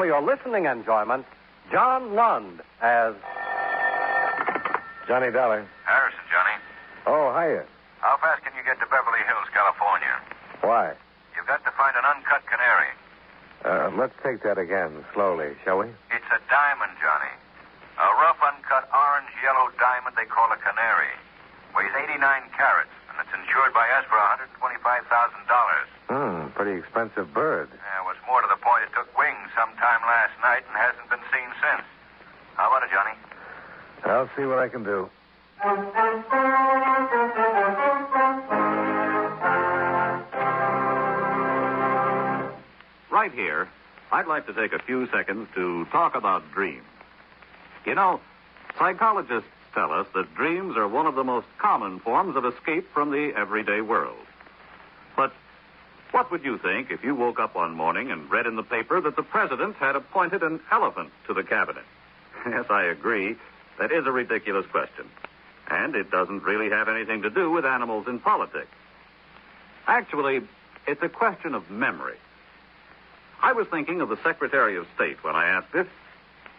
for your listening enjoyment, John Lund as Johnny Dollar. Harrison, Johnny. Oh, hiya. How fast can you get to Beverly Hills, California? Why? You've got to find an uncut canary. Let's take that again, slowly, shall we? It's a diamond, Johnny. A rough, uncut, orange-yellow diamond they call a canary. Weighs 89 carats, and it's insured by us for $125,000. Pretty expensive bird. Yeah, what's more to the point, it took wings sometime last night and hasn't been seen since. How about it, Johnny? I'll see what I can do. Right here, I'd like to take a few seconds to talk about dreams. You know, psychologists tell us that dreams are one of the most common forms of escape from the everyday world. But what would you think if you woke up one morning and read in the paper that the president had appointed an elephant to the cabinet? Yes, I agree. That is a ridiculous question. And it doesn't really have anything to do with animals in politics. Actually, it's a question of memory. I was thinking of the Secretary of State when I asked it,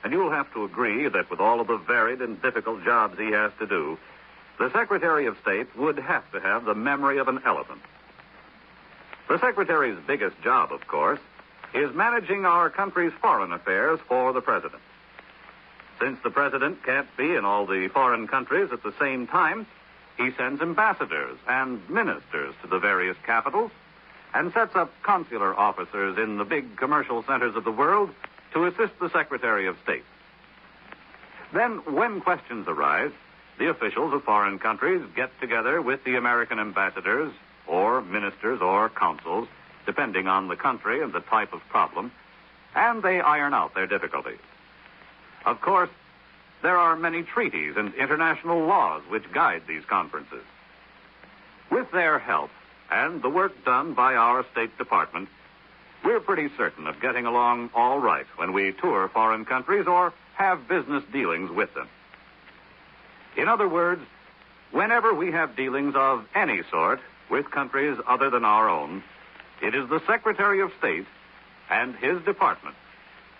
and you'll have to agree that with all of the varied and difficult jobs he has to do, the Secretary of State would have to have the memory of an elephant. The Secretary's biggest job, of course, is managing our country's foreign affairs for the President. Since the President can't be in all the foreign countries at the same time, he sends ambassadors and ministers to the various capitals and sets up consular officers in the big commercial centers of the world to assist the Secretary of State. Then, when questions arise, the officials of foreign countries get together with the American ambassadors or ministers or consuls, depending on the country and the type of problem, and they iron out their difficulties. Of course, there are many treaties and international laws which guide these conferences. With their help and the work done by our State Department, we're pretty certain of getting along all right when we tour foreign countries or have business dealings with them. In other words, whenever we have dealings of any sort with countries other than our own, it is the Secretary of State and his department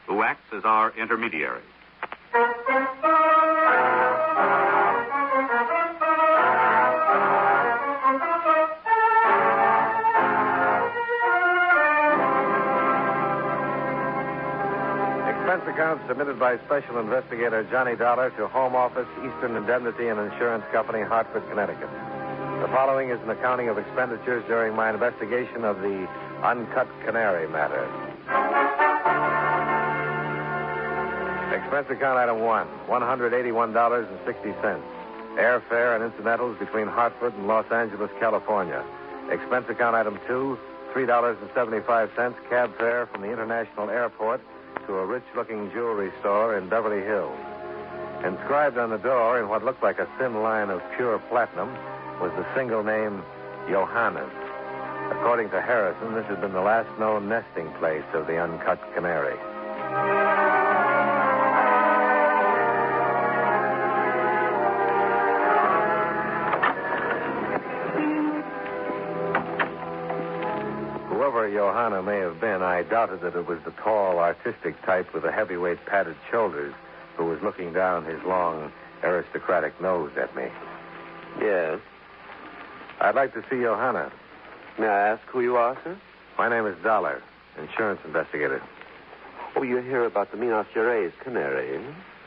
who acts as our intermediary. Expense account submitted by Special Investigator Johnny Dollar to Home Office, Eastern Indemnity and Insurance Company, Hartford, Connecticut. The following is an accounting of expenditures during my investigation of the Uncut Canary matter. Expense account item 1, $181.60. Airfare and incidentals between Hartford and Los Angeles, California. Expense account item 2, $3.75 cab fare from the International Airport to a rich-looking jewelry store in Beverly Hills. Inscribed on the door in what looked like a thin line of pure platinum was the single name Johannes. According to Harrison, this had been the last known nesting place of the Uncut Canary. Whoever Johanna may have been, I doubted that it was the tall, artistic type with the heavyweight padded shoulders who was looking down his long, aristocratic nose at me. Yes. I'd like to see Johanna. May I ask who you are, sir? My name is Dollar, insurance investigator. Oh, you're here about the Minas Gerais Canary, eh?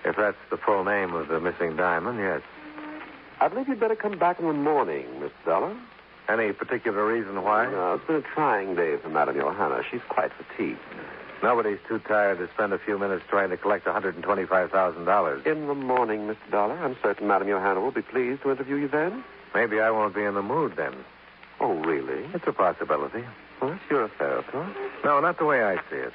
If that's the full name of the missing diamond, yes. I believe you'd better come back in the morning, Mr. Dollar. Any particular reason why? No, it's been a trying day for Madame Johanna. She's quite fatigued. Nobody's too tired to spend a few minutes trying to collect $125,000. In the morning, Mr. Dollar. I'm certain Madame Johanna will be pleased to interview you then. Maybe I won't be in the mood then. Oh, really? It's a possibility. Well, that's your affair, of course. No, not the way I see it.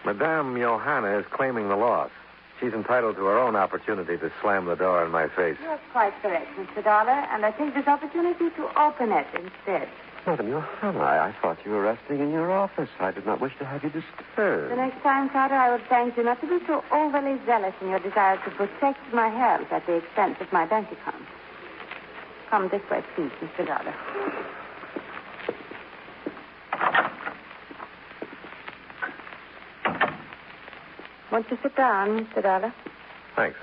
Madame Johanna is claiming the loss. She's entitled to her own opportunity to slam the door in my face. That's quite correct, Mr. Dollar, and I take this opportunity to open it instead. Madame Johanna, I thought you were resting in your office. I did not wish to have you disturbed. The next time, Carter, I would thank you not to be so overly zealous in your desire to protect my health at the expense of my bank account. Come this way, please, Mr. Dollar. Won't you sit down, Mr. Dollar? Thanks.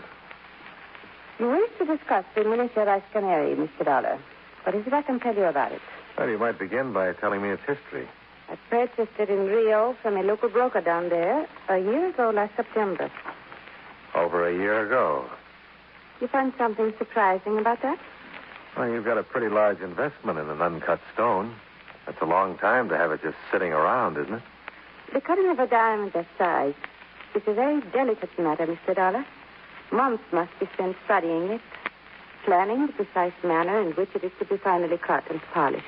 You wish to discuss the miniature rice canary, Mr. Dollar. What is it I can tell you about it? Well, you might begin by telling me its history. I purchased it in Rio from a local broker down there a year ago last September. Over a year ago. You find something surprising about that? Well, you've got a pretty large investment in an uncut stone. That's a long time to have it just sitting around, isn't it? The cutting of a diamond that size is a very delicate matter, Mr. Dollar. Months must be spent studying it, planning the precise manner in which it is to be finally cut and polished.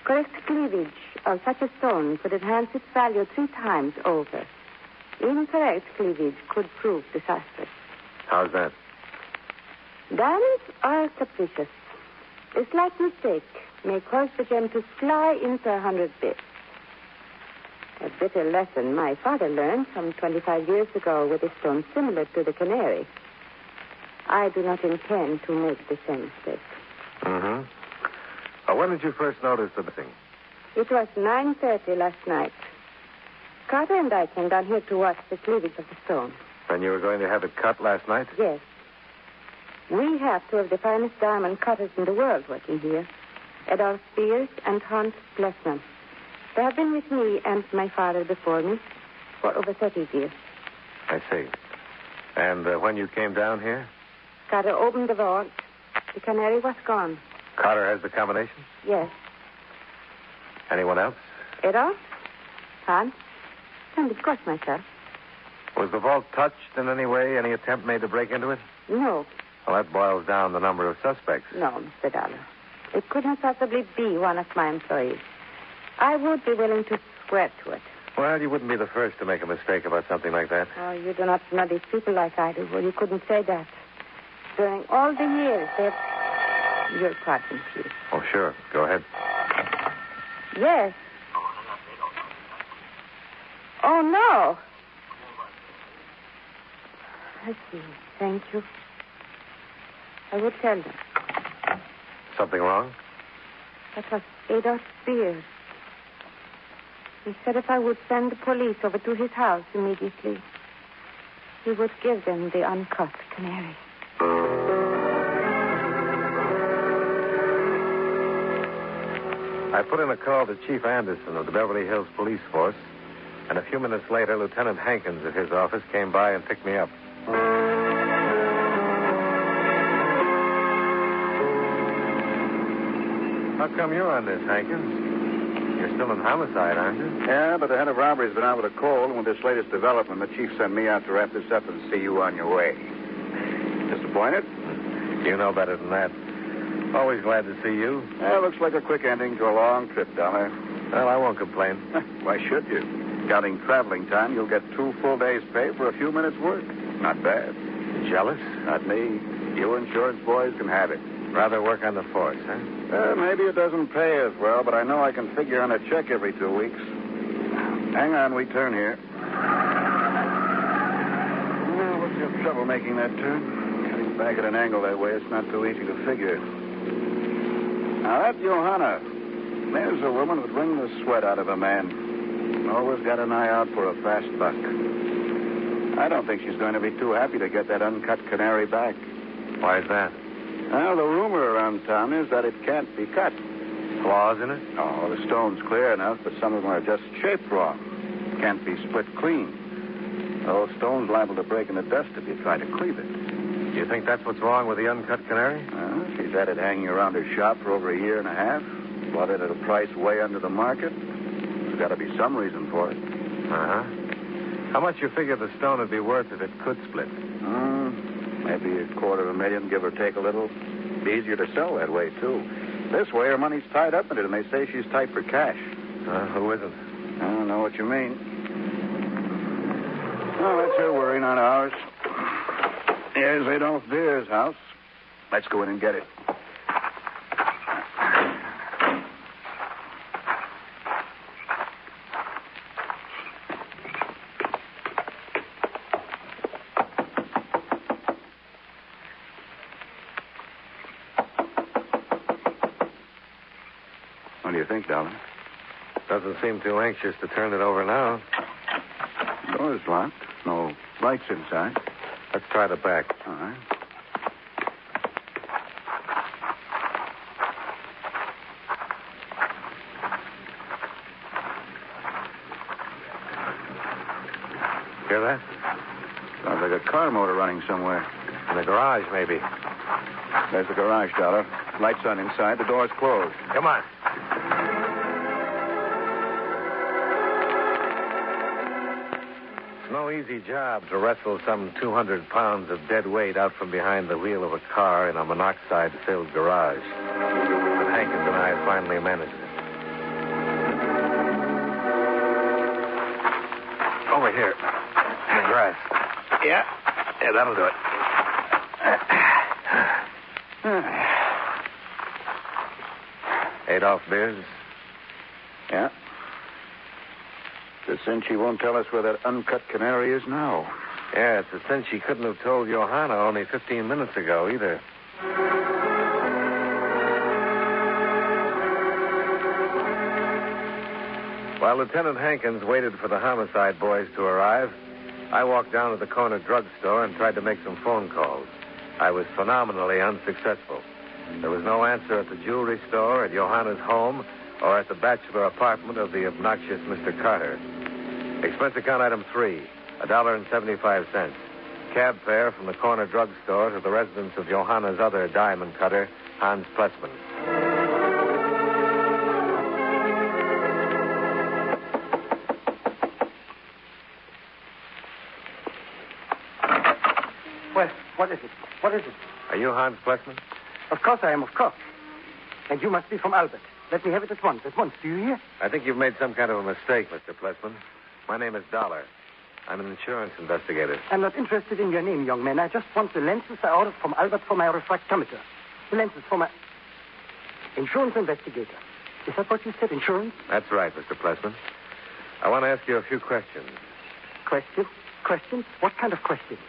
Correct cleavage of such a stone could enhance its value 3 times over. Incorrect cleavage could prove disastrous. How's that? Diamonds are capricious. A slight mistake may cause the gem to fly into 100 bits. A bitter lesson my father learned some 25 years ago with a stone similar to the canary. I do not intend to make the same mistake. Mm-hmm. When did you first notice the thing? It was 9:30 last night. Carter and I came down here to watch the cleavage of the stone. And you were going to have it cut last night? Yes. We have 2 of the finest diamond cutters in the world working here. Adolf Spears and Hans Plessman. They have been with me and my father before me for over 30 years. I see. And when you came down here? Carter opened the vault. The canary was gone. Carter has the combination? Yes. Anyone else? Adolf? Hans? And of course myself. Was the vault touched in any way? Any attempt made to break into it? No. Well, that boils down the number of suspects. No, Mr. Dollar. It could not possibly be one of my employees. I would be willing to swear to it. Well, you wouldn't be the first to make a mistake about something like that. Oh, you do not know these people like I do. Well, you couldn't say that. During all the years, they've... Your pardon, please. Oh, sure. Go ahead. Yes. Oh, no. I see. Thank you. I would tell them. Something wrong? That was Adolf Spears. He said if I would send the police over to his house immediately, he would give them the uncut canary. I put in a call to Chief Anderson of the Beverly Hills Police Force, and a few minutes later, Lieutenant Hankins at his office came by and picked me up. How come you're on this, Hankins? You're still in homicide, aren't you? Yeah, but the head of robbery's been out with a cold, and with this latest development, the chief sent me out to wrap this up and see you on your way. Disappointed? You know better than that. Always glad to see you. Yeah, looks like a quick ending to a long trip, Dollar. Well, I won't complain. Why should you? Counting traveling time, you'll get 2 full days' pay for a few minutes' work. Not bad. Jealous? Not me. You insurance boys can have it. Rather work on the force, huh? Maybe it doesn't pay as well, but I know I can figure on a check every 2 weeks. Hang on, we turn here. Well, what's your trouble making that turn? Cutting back at an angle that way, it's not too easy to figure. Now, that's Johanna. There's a woman who'd wring the sweat out of a man. Always got an eye out for a fast buck. I don't think she's going to be too happy to get that uncut canary back. Why is that? Well, the rumor around town is that it can't be cut. Flaws in it? Oh, the stone's clear enough, but some of them are just shaped wrong. Can't be split clean. The whole stone's liable to break in the dust if you try to cleave it. Do you think that's what's wrong with the uncut canary? She's had it hanging around her shop for over a year and a half. Bought it at a price way under the market. There's got to be some reason for it. Uh-huh. How much you figure the stone would be worth if it could split? Maybe $250,000, give or take a little. Be easier to sell that way, too. This way, her money's tied up in it, and they say she's tight for cash. Who isn't? I don't know what you mean. Oh, that's her worry, not ours. Here's Adolf Beer's house. Let's go in and get it. What do you think, darling? Doesn't seem too anxious to turn it over now. Door's locked. No lights inside. Let's try the back. All right. Hear that? Sounds like a car motor running somewhere. In the garage, maybe. There's the garage, Dollar. Lights on inside. The door's closed. Come on. It's no easy job to wrestle some 200 pounds of dead weight out from behind the wheel of a car in a monoxide-filled garage. But Hankins and I finally managed it. Over here. In the grass. Yeah, that'll do it. Adolph Beers? Yeah. It's a cinch he won't tell us where that uncut Canary is now. Yeah, it's a cinch he couldn't have told Johanna only 15 minutes ago, either. While Lieutenant Hankins waited for the homicide boys to arrive, I walked down to the corner drugstore and tried to make some phone calls. I was phenomenally unsuccessful. There was no answer at the jewelry store, at Johanna's home, or at the bachelor apartment of the obnoxious Mr. Carter. Expense account item 3, $1.75. Cab fare from the corner drugstore to the residence of Johanna's other diamond cutter, Hans Plessman. Well, what is it? What is it? Are you Hans Plessman? Of course I am, of course. And you must be from Albert. Let me have it at once. Do you hear? I think you've made some kind of a mistake, Mr. Plessman. My name is Dollar. I'm an insurance investigator. I'm not interested in your name, young man. I just want the lenses I ordered from Albert for my refractometer. The lenses for my... Insurance investigator. Is that what you said, insurance? That's right, Mr. Plessman. I want to ask you a few questions. Questions? Questions? What kind of questions?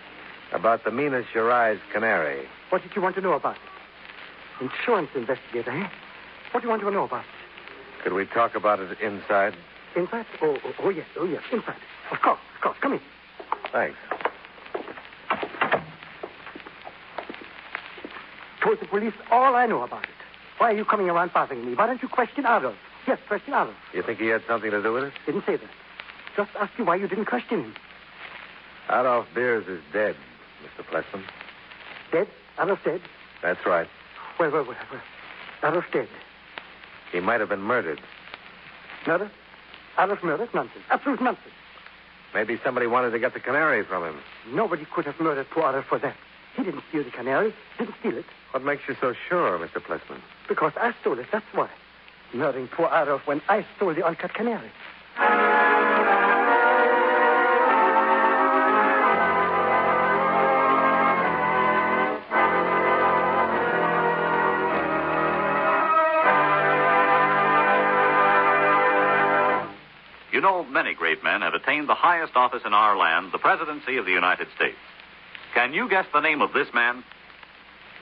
About the Minas Gerais Canary. What did you want to know about it? Insurance investigator, eh? What do you want to know about it? Could we talk about it inside? Inside? Oh, yes, inside. Of course. Come in. Thanks. Told the police all I know about it. Why are you coming around bothering me? Why don't you question Adolf? Yes, question Adolf. You think he had something to do with it? Didn't say that. Just asked you why you didn't question him. Adolf Beers is dead, Mr. Plessman. Dead? Adolf dead? That's right. Well. Adolf dead. He might have been murdered. Murder? Adolf murdered? Nonsense. Absolute nonsense. Maybe somebody wanted to get the canary from him. Nobody could have murdered poor Adolf for that. He didn't steal the canary. Didn't steal it. What makes you so sure, Mr. Plessman? Because I stole it, that's why. Murdering poor Adolf when I stole the uncut canary. You know, many great men have attained the highest office in our land, the presidency of the United States. Can you guess the name of this man?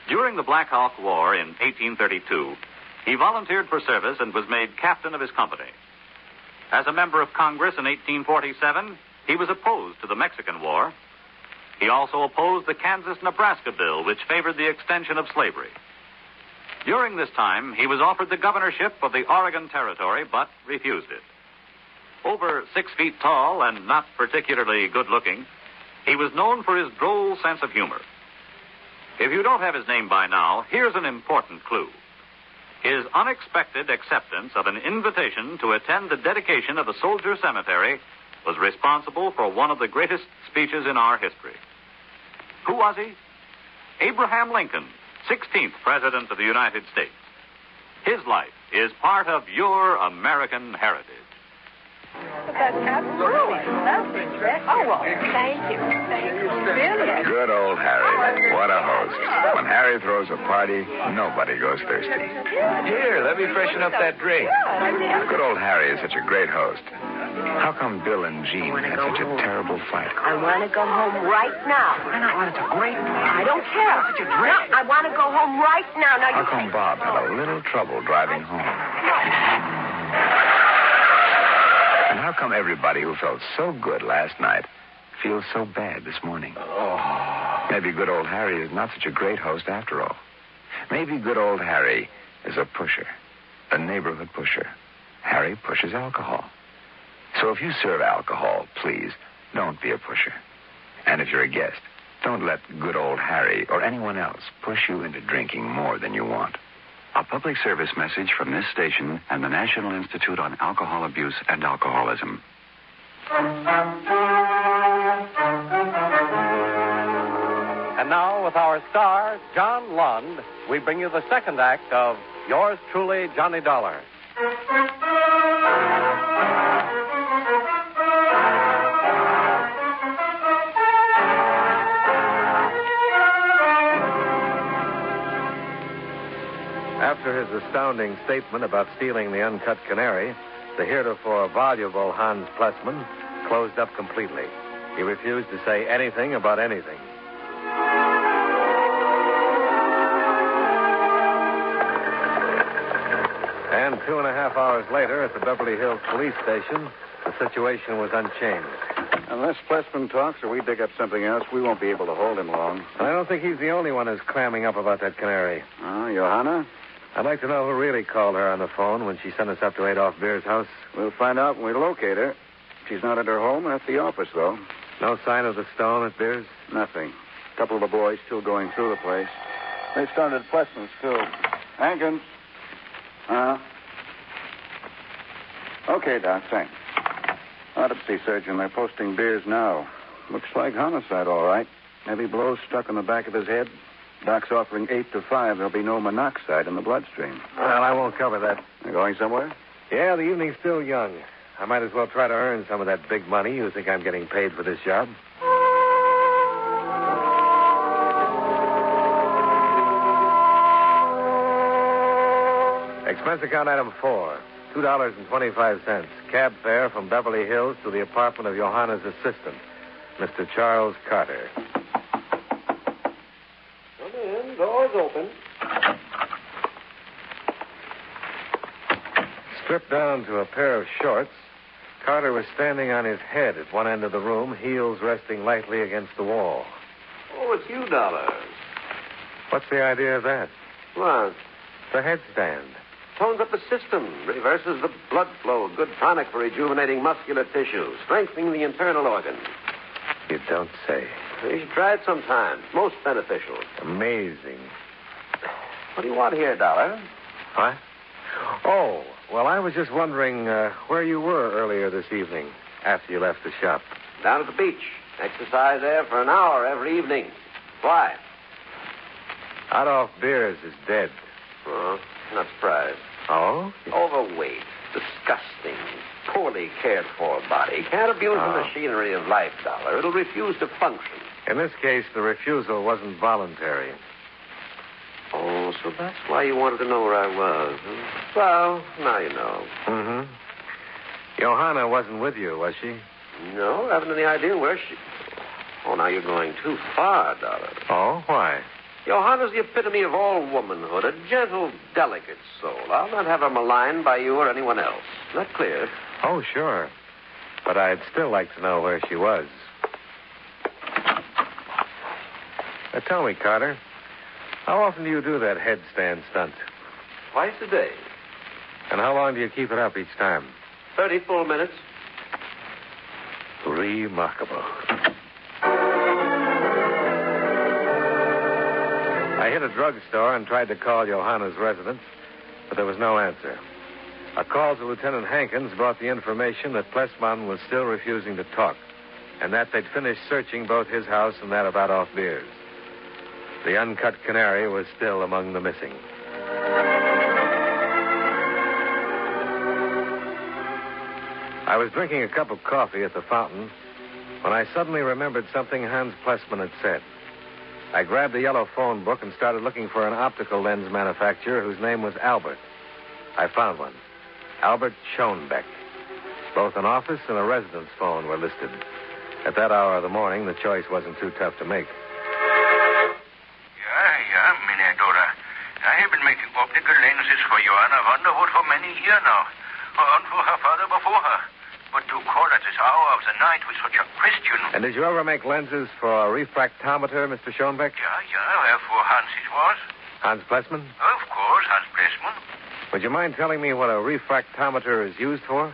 During the Black Hawk War in 1832, he volunteered for service and was made captain of his company. As a member of Congress in 1847, he was opposed to the Mexican War. He also opposed the Kansas-Nebraska bill, which favored the extension of slavery. During this time, he was offered the governorship of the Oregon Territory, but refused it. Over 6 feet tall and not particularly good-looking, he was known for his droll sense of humor. If you don't have his name by now, here's an important clue. His unexpected acceptance of an invitation to attend the dedication of a soldier cemetery was responsible for one of the greatest speeches in our history. Who was he? Abraham Lincoln, 16th President of the United States. His life is part of your American heritage. That's absolutely lovely dress. Oh, well, thank you. Brilliant. Good old Harry. What a host. When Harry throws a party, nobody goes thirsty. Here, let me freshen up that drink. Good old Harry is such a great host. How come Bill and Jean had such a terrible fight? I want to go home right now. Why not? Well, it's a great I don't care. Such a dress. No, I want to go home right now. Now How come Bob had a little trouble driving home? And how come everybody who felt so good last night feels so bad this morning. Maybe good old Harry is not such a great host after all. Maybe good old Harry is a pusher, a neighborhood pusher. Harry pushes alcohol. So if you serve alcohol, please, don't be a pusher. And if you're a guest, don't let good old Harry or anyone else push you into drinking more than you want. A public service message from this station and the National Institute on Alcohol Abuse and Alcoholism. And now, with our star, John Lund, we bring you the second act of Yours Truly, Johnny Dollar. After his astounding statement about stealing the Uncut Canary, the heretofore voluble Hans Plessman closed up completely. He refused to say anything about anything. And 2.5 hours later, at the Beverly Hills police station, the situation was unchanged. Unless Plessman talks or we dig up something else, we won't be able to hold him long. I don't think he's the only one who's clamming up about that canary. Oh, Johanna? I'd like to know who really called her on the phone when she sent us up to Adolf Beer's house. We'll find out when we locate her. She's not at her home or at the office, though. No sign of the stone at Beer's? Nothing. A couple of the boys still going through the place. They started Plessman's, too. Hankins? Okay, Doc, thanks. Autopsy surgeon, they're posting Beers now. Looks like homicide, all right. Heavy blows stuck in the back of his head. Doc's offering 8 to 5. There'll be no monoxide in the bloodstream. Well, I won't cover that. You going somewhere? Yeah, the evening's still young. I might as well try to earn some of that big money. You think I'm getting paid for this job? Expense account item 4, $2.25. Cab fare from Beverly Hills to the apartment of Johanna's assistant, Mr. Charles Carter. Come in. Door's open. Stripped down to a pair of shorts, Carter was standing on his head at one end of the room, heels resting lightly against the wall. Oh, it's you, Dollar. What's the idea of that? What? The headstand. Tones up the system, reverses the blood flow, good tonic for rejuvenating muscular tissue, strengthening the internal organs. You don't say. You should try it sometime. Most beneficial. Amazing. What do you want here, Dollar? What? Oh, well, I was just wondering where you were earlier this evening after you left the shop. Down at the beach. Exercise there for an hour every evening. Why? Adolf Beers is dead. Oh, not surprised. Oh? Overweight, disgusting, poorly cared for body. Can't abuse the machinery of life, Dollar. It'll refuse to function. In this case, the refusal wasn't voluntary. Oh, so that's why you wanted to know where I was. Huh? Well, now you know. Mm-hmm. Johanna wasn't with you, was she? No, haven't any idea where she... Oh, now you're going too far, Dollar. Oh, why? Johanna's the epitome of all womanhood, a gentle, delicate soul. I'll not have her maligned by you or anyone else. Is that clear? Oh, sure. But I'd still like to know where she was. Now, tell me, Carter, how often do you do that headstand stunt? Twice a day. And how long do you keep it up each time? 30 full minutes. Remarkable. I hit a drugstore and tried to call Johanna's residence, but there was no answer. A call to Lieutenant Hankins brought the information that Plessman was still refusing to talk, and that they'd finished searching both his house and that of Adolf Beers. The Uncut Canary was still among the missing. I was drinking a cup of coffee at the fountain when I suddenly remembered something Hans Plessman had said. I grabbed the yellow phone book and started looking for an optical lens manufacturer whose name was Albert. I found one. Albert Schoenbeck. Both an office and a residence phone were listed. At that hour of the morning, the choice wasn't too tough to make. Yeah, Minnie Dora. I have been making optical lenses for Johanna Vanderwood for many years now. And for her father before her. But to call at this hour of the night with such a Christian... And did you ever make lenses for a refractometer, Mr. Schoenbeck? Yeah, for Hans it was. Hans Plessman? Of course, Hans Plessman. Would you mind telling me what a refractometer is used for?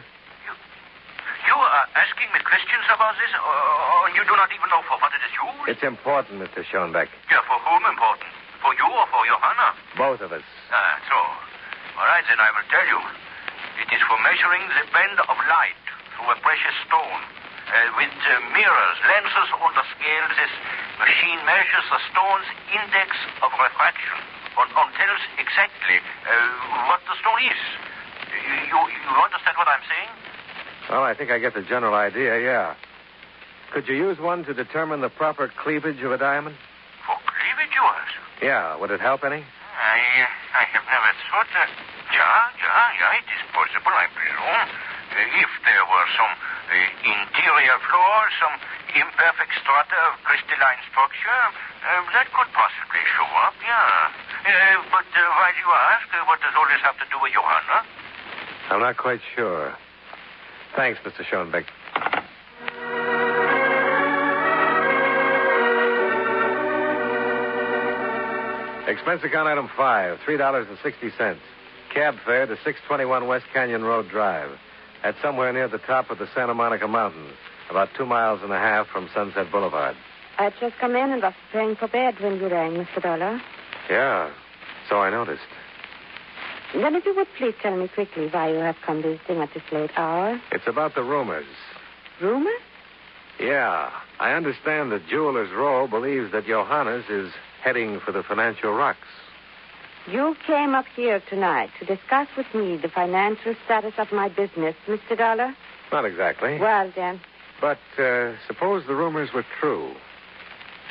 You are asking me questions about this, or you do not even know for what it is used? It's important, Mr. Schoenbeck. Yeah, for whom important? For you or for Johanna? Both of us. So. All right, then I will tell you. It is for measuring the bend of light through a precious stone. With mirrors, lenses on the scale, this machine measures the stone's index of refraction and tells exactly what the stone is. You understand what I'm saying? Well, I think I get the general idea, yeah. Could you use one to determine the proper cleavage of a diamond? For cleavage, you ask? Yeah. Would it help any? I have never thought that. Yeah, it is possible, I presume. If there were some interior flaw, some imperfect strata of crystalline structure, that could possibly show up, yeah. But while you ask, what does all this have to do with Johanna? I'm not quite sure. Thanks, Mr. Schoenbeck. Expense account item 5, $3.60. Cab fare to 621 West Canyon Road Drive. That's somewhere near the top of the Santa Monica Mountains, about 2.5 miles from Sunset Boulevard. I'd just come in and was preparing for bed when you rang, Mr. Dollar. Yeah, so I noticed. Then if you would please tell me quickly why you have come visiting at this late hour. It's about the rumors. Rumors? Yeah. I understand that Jeweler's Row believes that Johannes is heading for the financial rocks. You came up here tonight to discuss with me the financial status of my business, Mr. Dollar? Not exactly. Well, then. But suppose the rumors were true.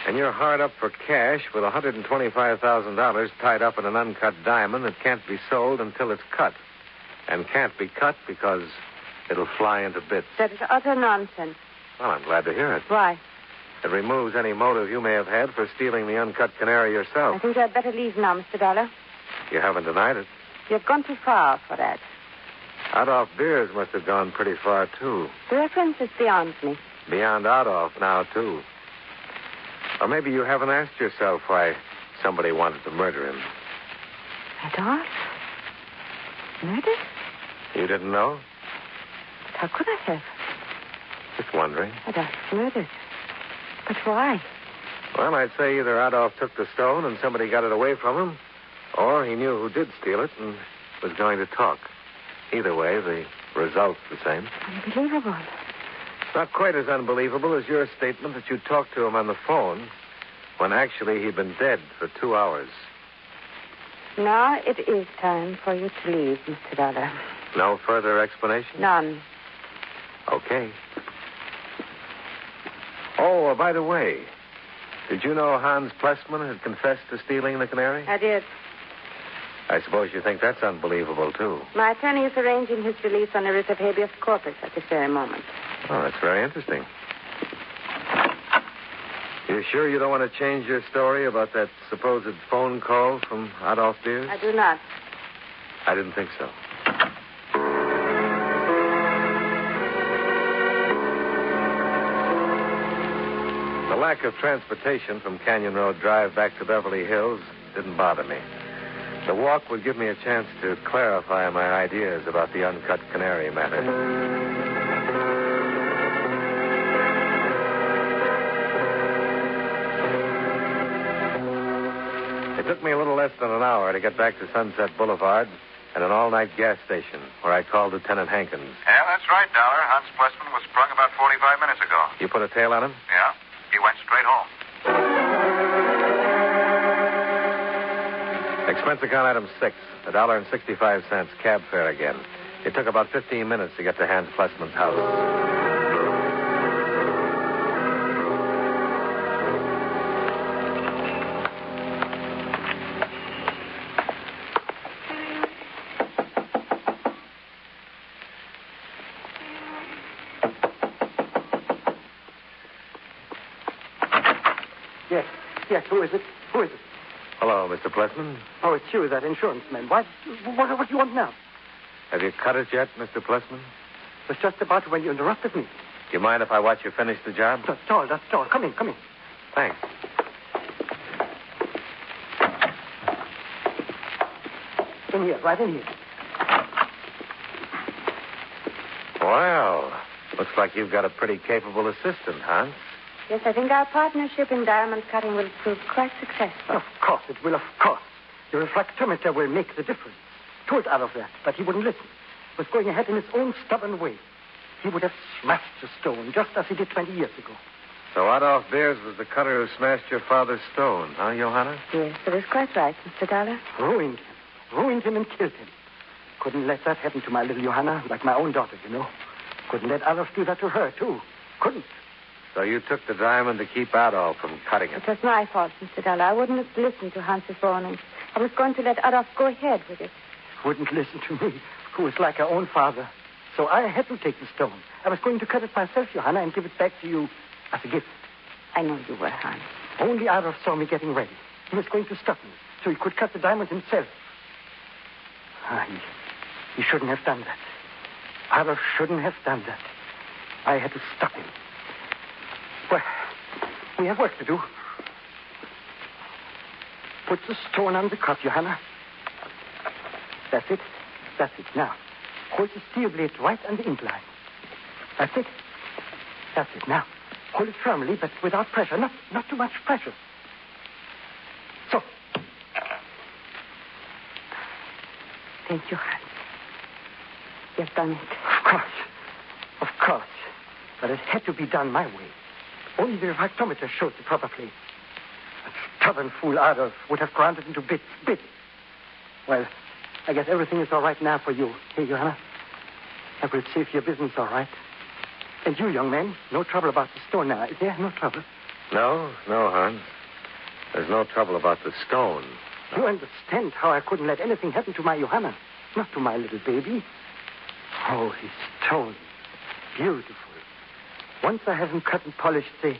And you're hard up for cash with $125,000 tied up in an uncut diamond that can't be sold until it's cut. And can't be cut because it'll fly into bits. That is utter nonsense. Well, I'm glad to hear it. Why? It removes any motive you may have had for stealing the uncut Canary yourself. I think I'd better leave now, Mr. Dollar. You haven't denied it. You've gone too far for that. Adolf Beers must have gone pretty far, too. The reference is beyond me. Beyond Adolf now, too. Or maybe you haven't asked yourself why somebody wanted to murder him. Adolf? Murdered? You didn't know? But how could I have? Just wondering. Adolf murdered. But why? Well, I'd say either Adolf took the stone and somebody got it away from him, or he knew who did steal it and was going to talk. Either way, the result's the same. Unbelievable. Not quite as unbelievable as your statement that you talked to him on the phone when actually he'd been dead for 2 hours. Now it is time for you to leave, Mr. Dollar. No further explanation? None. Okay. Oh, by the way, did you know Hans Plessman had confessed to stealing the Canary? I did. I suppose you think that's unbelievable, too. My attorney is arranging his release on a writ of habeas corpus at this very moment. Oh, that's very interesting. You sure you don't want to change your story about that supposed phone call from Adolf Beers? I do not. I didn't think so. The lack of transportation from Canyon Road Drive back to Beverly Hills didn't bother me. The walk would give me a chance to clarify my ideas about the uncut Canary matter. It took me a little less than an hour to get back to Sunset Boulevard and an all-night gas station where I called Lieutenant Hankins. Yeah, that's right, Dollar. Hans Plessman was sprung about 45 minutes ago. You put a tail on him? Yeah. He went straight home. Expense account item 6, $1.65, cab fare again. It took about 15 minutes to get to Hans Plessman's house. Yes, who is it? Who is it? Hello, Mr. Plessman. Oh, it's you, that insurance man. What do you want now? Have you cut it yet, Mr. Plessman? was just about when you interrupted me. Do you mind if I watch you finish the job? That's all. Come in. Thanks. Right in here. Well, looks like you've got a pretty capable assistant, Hans. Yes, I think our partnership in diamond cutting will prove quite successful. Of course it will, of course. The refractometer will make the difference. Told Adolf that, but he wouldn't listen. Was going ahead in his own stubborn way. He would have smashed the stone, just as he did 20 years ago. So Adolf Beers was the cutter who smashed your father's stone, huh, Johanna? Yes, that is quite right, Mr. Dollar. Ruined him and killed him. Couldn't let that happen to my little Johanna, like my own daughter, you know. Couldn't let Adolf do that to her, too. Couldn't. So you took the diamond to keep Adolf from cutting it? It was my fault, Mr. Dollar. I wouldn't have listened to Hans's warnings. I was going to let Adolf go ahead with it. Wouldn't listen to me, who was like her own father. So I had to take the stone. I was going to cut it myself, Johanna, and give it back to you as a gift. I know you were, Hans. Only Adolf saw me getting ready. He was going to stop me, so he could cut the diamond himself. He shouldn't have done that. Adolf shouldn't have done that. I had to stop him. Well, we have work to do. Put the stone on the cut, Johanna. That's it. Now, hold the steel blade right on the incline. That's it. Now, hold it firmly, but without pressure. Not too much pressure. So. Thank you, Hans. You've done it. Of course. But it had to be done my way. Only the refractometer showed the proper place. That stubborn fool Adolf would have ground it into bits. Well, I guess everything is all right now for you. Hey, Johanna. I will save your business, all right? And you, young man, no trouble about the stone now, is there? No trouble? No, Hans. There's no trouble about the stone. You understand how I couldn't let anything happen to my Johanna. Not to my little baby. Oh, his stone. Beautiful. Once I have him cut and polished, the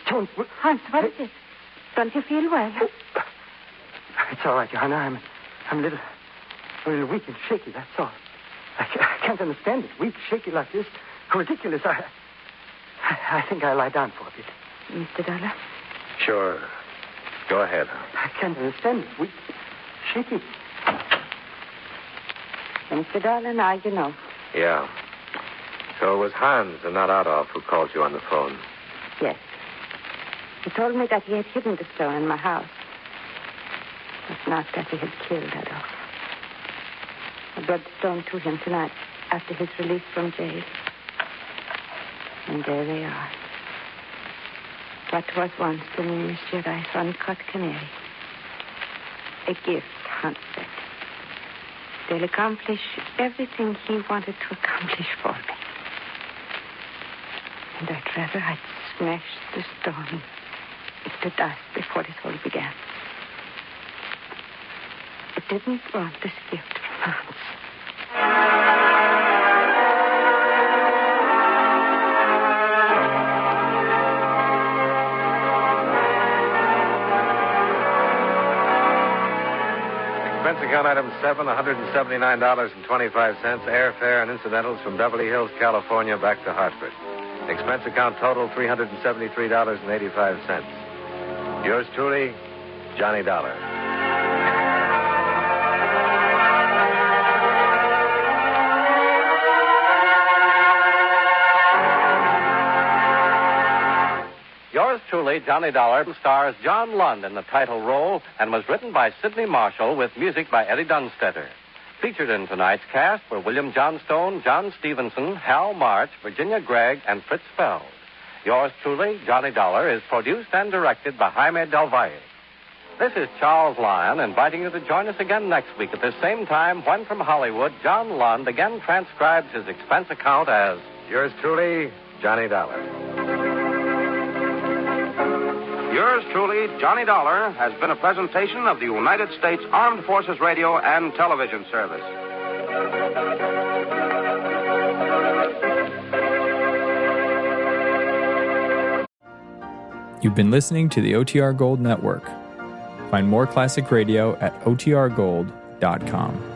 stone... Hans, what is it? Don't you feel well? Oh. It's all right, Johanna. I'm a little weak and shaky, that's all. I can't understand it. Weak, shaky like this. Ridiculous. I think I'll lie down for a bit. Mr. Dollar? Sure. Go ahead. I can't understand it. Weak, shaky. Mr. Dollar, now you know. Yeah. So it was Hans and not Adolf who called you on the phone? Yes. He told me that he had hidden the stone in my house. But not that he had killed Adolf. I brought the stone to him tonight after his release from jail. And there they are. What was once the name is Uncut, Canary. A gift, Hans said. They'll accomplish everything he wanted to accomplish for me. And I'd rather I'd smashed the stone into dust before it all began. I didn't want this gift from Hans. Expense account item 7, $179.25, airfare and incidentals from Beverly Hills, California, back to Hartford. Expense account total, $373.85. Yours truly, Johnny Dollar. Yours truly, Johnny Dollar, stars John Lund in the title role and was written by Sidney Marshall with music by Eddie Dunstetter. Featured in tonight's cast were William Johnstone, John Stevenson, Hal March, Virginia Gregg, and Fritz Feld. Yours truly, Johnny Dollar, is produced and directed by Jaime Del Valle. This is Charles Lyon inviting you to join us again next week at this same time when from Hollywood, John Lund again transcribes his expense account as Yours truly, Johnny Dollar. Yours truly, Johnny Dollar, has been a presentation of the United States Armed Forces Radio and Television Service. You've been listening to the OTR Gold Network. Find more classic radio at otrgold.com.